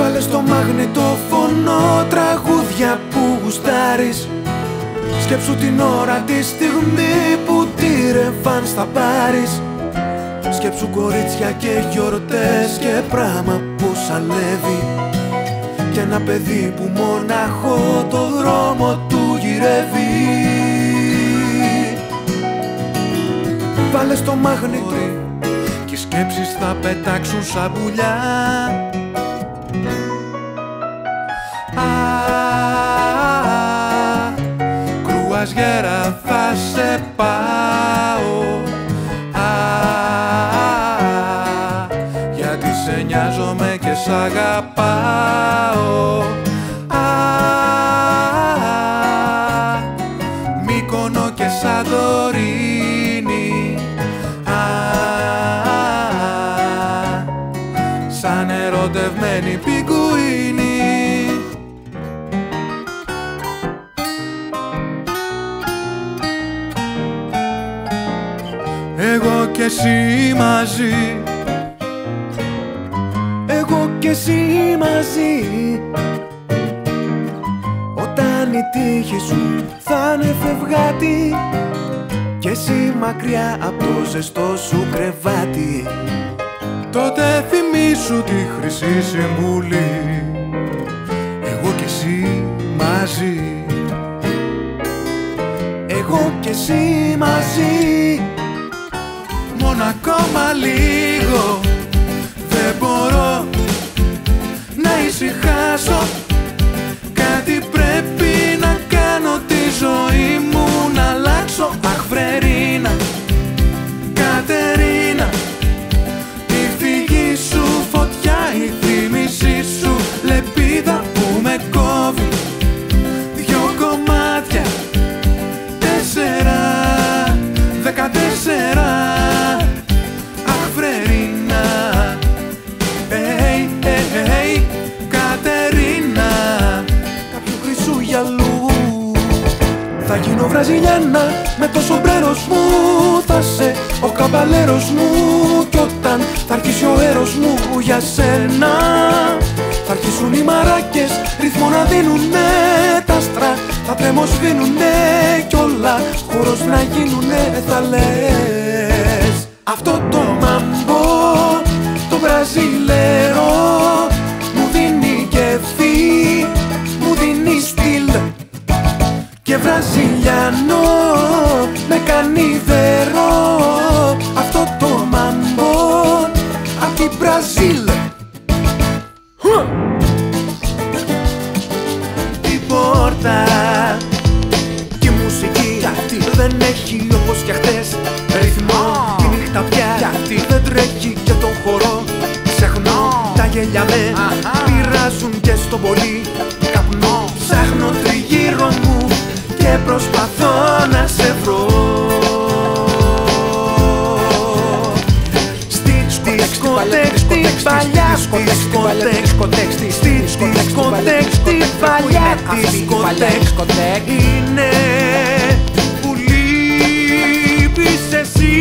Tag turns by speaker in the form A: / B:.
A: Βάλε στο μαγνητόφωνο τραγούδια που γουστάρεις. Σκέψου την ώρα, τη στιγμή που τη ρεβάνς θα πάρεις. Σκέψου κορίτσια και γιορτές και πράμα που σαλεύει. Και ένα παιδί που μοναχό το δρόμο του γυρεύει. Βάλε στο μαγνητό και οι σκέψεις θα πετάξουν σαν πουλιά. Κρουαζιέρα θα σε πάω, γιατί σε νοιάζομαι και σ' αγαπάω. Μύκονο και Σαντορίνη, σαν ερωτευμένη πιγκουίνη. Εγώ και εσύ μαζί, εγώ και εσύ μαζί. Όταν η τύχη σου θα είναι φευγάτη και εσύ μακριά από το ζεστό σου κρεβάτι, τότε θυμήσου τη χρυσή συμβουλή. Εγώ και εσύ μαζί, εγώ και εσύ μαζί. Μόνο ακόμα λίγο δεν μπορώ να ησυχάσω. Κάτι πρέπει να κάνω τη ζωή μου να αλλάξω. Αχ Βρερίνα, Κατερίνα, η φυγή σου φωτιά, η θύμησή σου λεπίδα που με κόβει. Δυο κομμάτια, 4, 14. Αχ Βρερίνα, Κατερίνα, κάποιου χρυσού γυαλού θα γίνω βραζιλιάνα. Με το σομπρέρος μου θα σε ο καμπαλέρος μου. Κι όταν θα αρχίσει ο έρος μου για σένα, θα αρχίσουν οι μαράκες ρυθμό να δίνουνε. Τα άστρα θα τρεμοσβήνουνε κι όλα χώρος να γίνουνε. Θα λες αυτό το μαμπό, το βραζιλέρο, μου δίνει κεφί, μου δίνει στυλ. Και βραζιλιάνο με κάνει δέρο. Αυτό το μαμπό απ' την Μπραζίλ. Η πόρτα και η μουσική αυτή δεν έχει όπως κι χτες ρυθμό. Τη νύχτα πια αυτή δεν τρέχει και τον χορό ξεχνώ. Τα γέλια με πειράζουν και στον πολύ καπνό. Ψάχνω τριγύρω μου και προσπαθώ να σε βρω. Στη δισκοτέκ την παλιά, στη δισκοτέκ την παλιά, δισκοτέκ είναι που λείπεις εσύ.